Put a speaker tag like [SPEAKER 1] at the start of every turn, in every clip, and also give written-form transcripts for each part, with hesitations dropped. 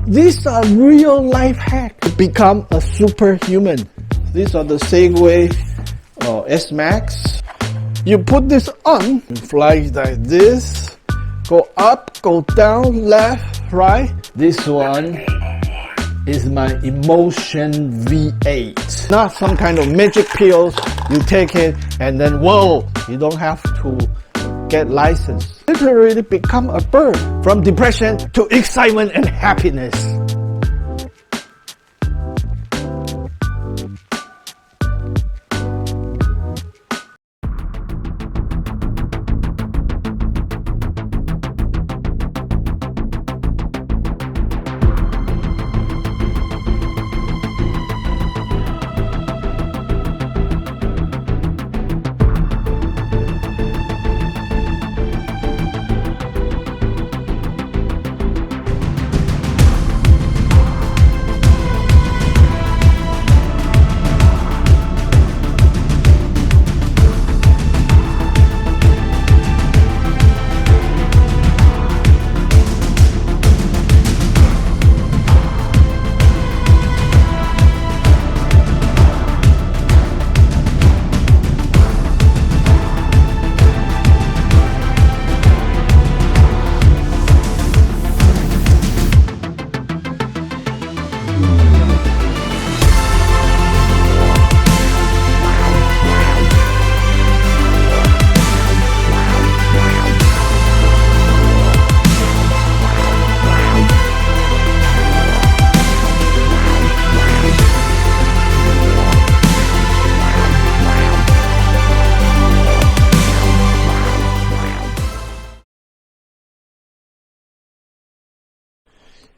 [SPEAKER 1] These are real life hacks to become a superhuman. These are the Segway S-Max. You put this on, fly like this, go up, go down, left, right. This one is my emotion V8. Not some kind of magic pills. You take it and then whoa, you don't have to get licensed. Literally become a bird from depression to excitement and happiness.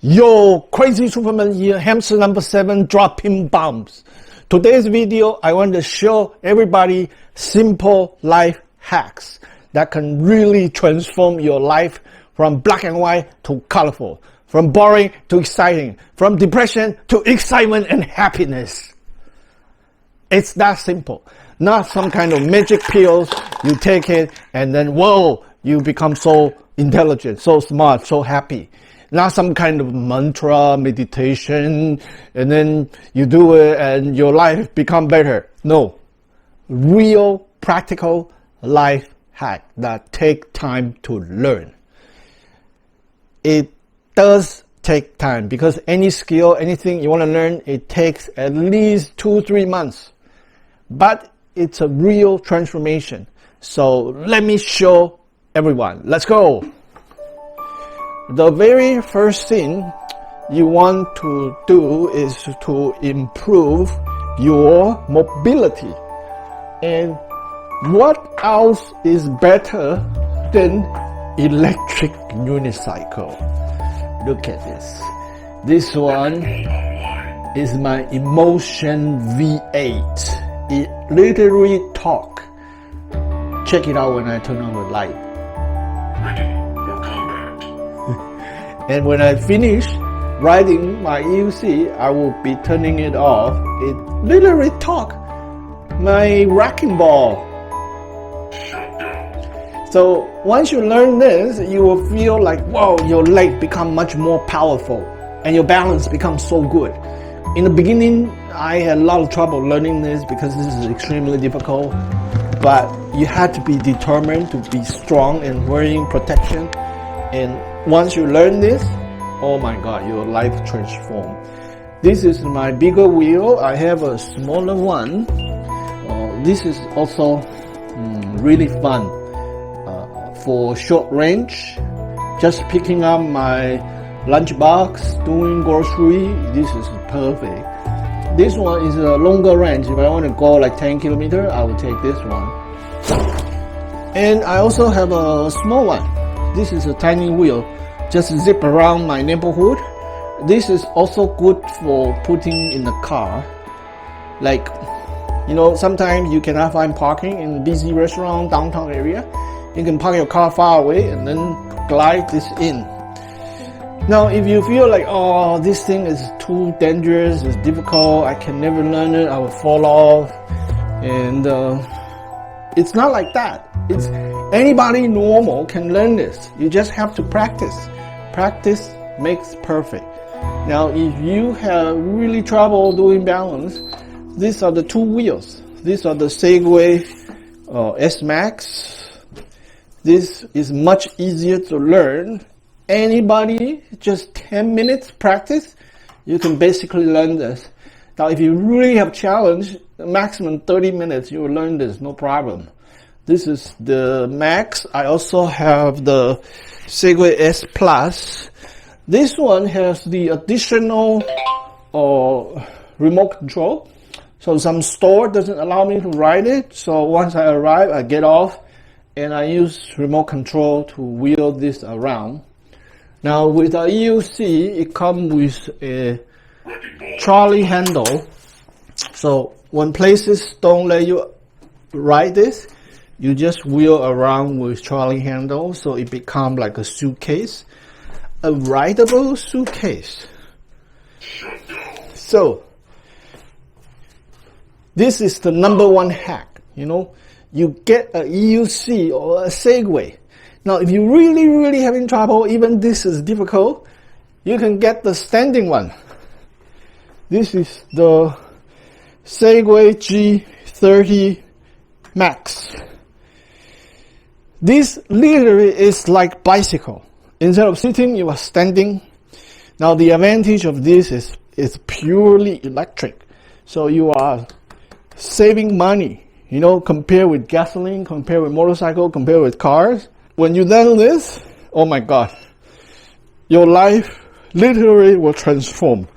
[SPEAKER 1] Yo, crazy Superman here, hamster number 7, dropping bombs. Today's video, I want to show everybody simple life hacks that can really transform your life from black and white to colorful, from boring to exciting, from depression to excitement and happiness. It's that simple. Not some kind of magic pills. You take it and then whoa, you become so intelligent, so smart, so happy. Not some kind of mantra, meditation, and then you do it and your life become better. No. Real, practical life hack that take time to learn. It does take time because any skill, anything you want to learn, it takes at least 2-3 months. But it's a real transformation. So let me show everyone. Let's go. The very first thing you want to do is to improve your mobility. And what else is better than electric unicycle? Look at this. This one is my Emotion V8. It literally talks. Check it out when I turn on the light. And when I finish riding my EUC, I will be turning it off. It literally talks. My wrecking ball. So once you learn this, you will feel like, whoa, your leg become much more powerful and your balance becomes so good. In the beginning, I had a lot of trouble learning this because this is extremely difficult. But you had to be determined to be strong and wearing protection. And once you learn this, oh my God, your life transforms. This is my bigger wheel. I have a smaller one. This is also really fun for short range. Just picking up my lunchbox, doing grocery. This is perfect. This one is a longer range. If I want to go like 10 kilometers, I will take this one. And I also have a small one. This is a tiny wheel. Just zip around my neighborhood. This is also good for putting in the car. Like, you know, sometimes you cannot find parking in busy restaurant, downtown area. You can park your car far away and then glide this in. Now, if you feel like, oh, this thing is too dangerous, it's difficult, I can never learn it, I will fall off. And it's not like that. It's anybody normal can learn this. You just have to practice. Practice makes perfect. Now, if you have really trouble doing balance, these are the two wheels. These are the Segway S-Max. This is much easier to learn. Anybody, just 10 minutes practice, you can basically learn this. Now, if you really have challenge, maximum 30 minutes, you will learn this, no problem. This is the Max. I also have the Segway S Plus. This one has the additional remote control. So some store doesn't allow me to ride it. So once I arrive, I get off and I use remote control to wheel this around. Now with the EUC, it comes with a trolley handle. So when places don't let you ride this, you just wheel around with trolley handle, so it becomes like a suitcase, a rideable suitcase. So this is the #1 hack. You get a EUC or a Segway. Now, if you really having trouble, even this is difficult, you can get the standing one. This is the Segway G30 Max. This literally is like bicycle. Instead of sitting, you are standing. Now, the advantage of this is it's purely electric. So you are saving money, compared with gasoline, compared with motorcycle, compared with cars. When you done this, oh my God, your life literally will transform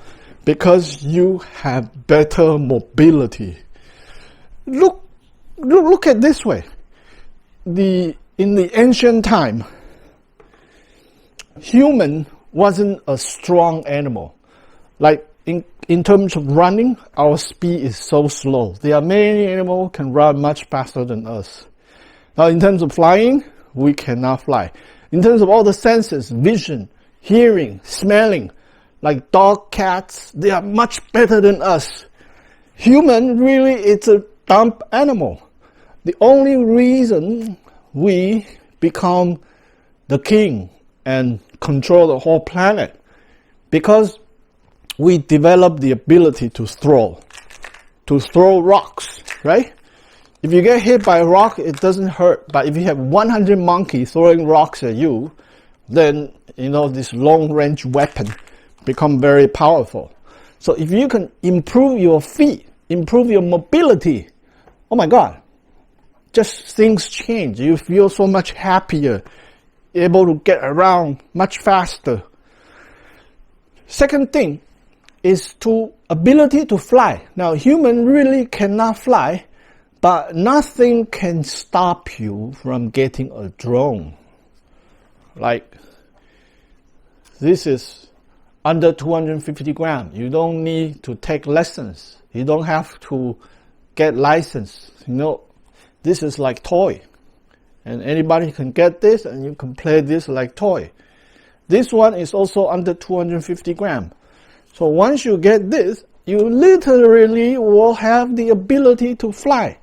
[SPEAKER 1] because you have better mobility. Look at this way. In the ancient time, human wasn't a strong animal. Like in terms of running, our speed is so slow. There are many animals can run much faster than us. Now in terms of flying, we cannot fly. In terms of all the senses, vision, hearing, smelling, like dog, cats, they are much better than us. Human really is a dumb animal. The only reason we become the king and control the whole planet because we develop the ability to throw rocks, right? If you get hit by a rock, it doesn't hurt. But if you have 100 monkeys throwing rocks at you, then, this long-range weapon become very powerful. So if you can improve your feet, improve your mobility, oh my God, just things change. You feel so much happier, able to get around much faster. Second thing is ability to fly. Now, human really cannot fly, but nothing can stop you from getting a drone. Like, this is under 250 grams. You don't need to take lessons. You don't have to get license. This is like toy. And anybody can get this and you can play this like toy. This one is also under 250 grams. So once you get this, you literally will have the ability to fly.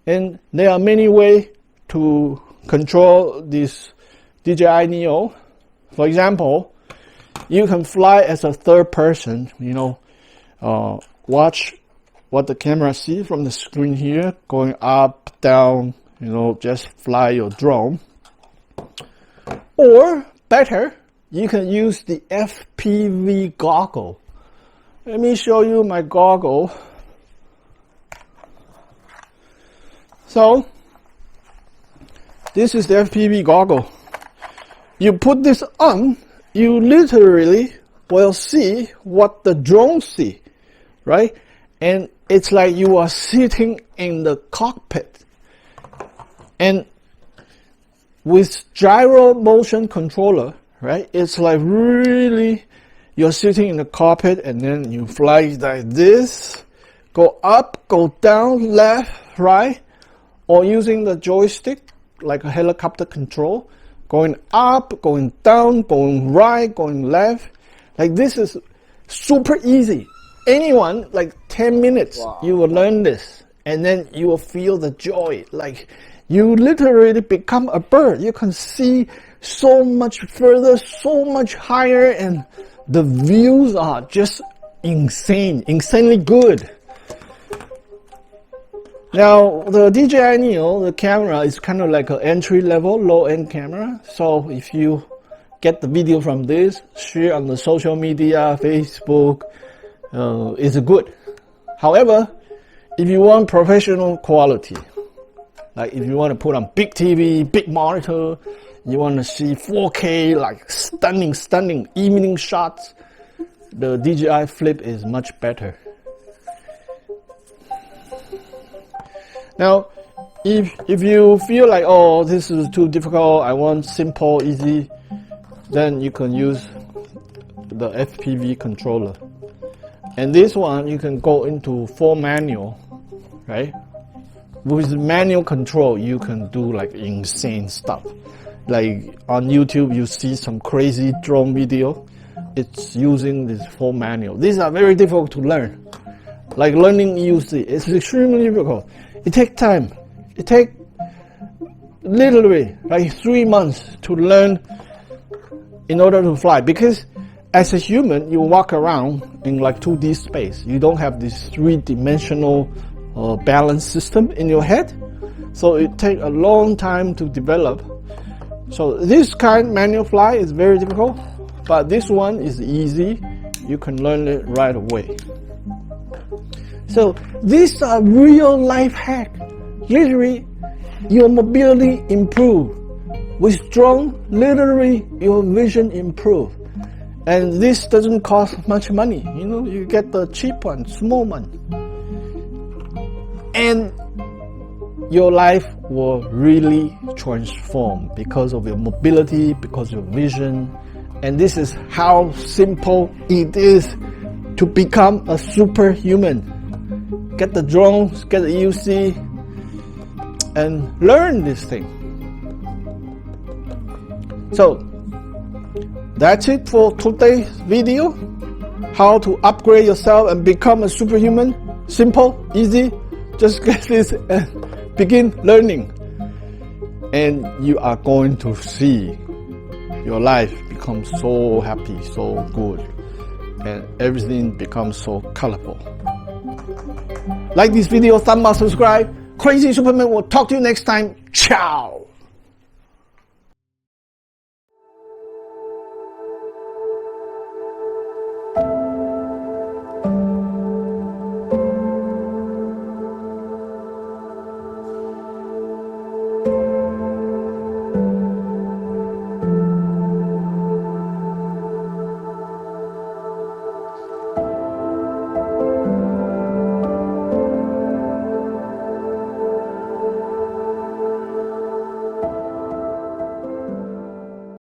[SPEAKER 1] And there are many ways to control this DJI Neo. For example, you can fly as a third person, watch what the camera sees from the screen here, going up, down, just fly your drone. Or better, you can use the FPV goggle. Let me show you my goggle. So, this is the FPV goggle. You put this on, you literally will see what the drone see, right? And it's like you are sitting in the cockpit. And with gyro motion controller, right? It's like really you're sitting in the cockpit and then you fly like this, go up, go down, left, right, or using the joystick like a helicopter control, going up, going down, going right, going left. Like this is super easy. Anyone, like 10 minutes, you will learn this and then you will feel the joy. Like you literally become a bird. You can see so much further, so much higher, and The views are just insanely good. Now, the DJI Neo, the camera is kind of like an entry-level, low-end camera. So if you get the video from this, share on the social media, Facebook, it's good. However, if you want professional quality, like if you want to put on big TV, big monitor, you want to see 4K, like stunning evening shots, the DJI Flip is much better. Now, if you feel like, oh, this is too difficult, I want simple, easy, then you can use the FPV controller. And this one, you can go into full manual, right? With manual control, you can do like insane stuff. Like on YouTube, you see some crazy drone video. It's using this full manual. These are very difficult to learn. Like learning EUC, it's extremely difficult. It takes time. It takes literally like 3 months to learn in order to fly. Because as a human, you walk around in like 2D space. You don't have this 3-dimensional balance system in your head. So it takes a long time to develop. So this kind manual fly is very difficult, but this one is easy. You can learn it right away. So these are real life hack. Literally, your mobility improve. With drone, literally your vision improve. And this doesn't cost much money. You know, you get the cheap one, small one. And your life will really transform because of your mobility, because of your vision. And this is how simple it is to become a superhuman. Get the drones, get the EUC, and learn this thing. So, that's it for today's video. How to upgrade yourself and become a superhuman. Simple, easy. Just get this and begin learning. And you are going to see your life become so happy, so good. And everything becomes so colorful. Like this video, thumb up, subscribe. Crazy Superman will talk to you next time. Ciao!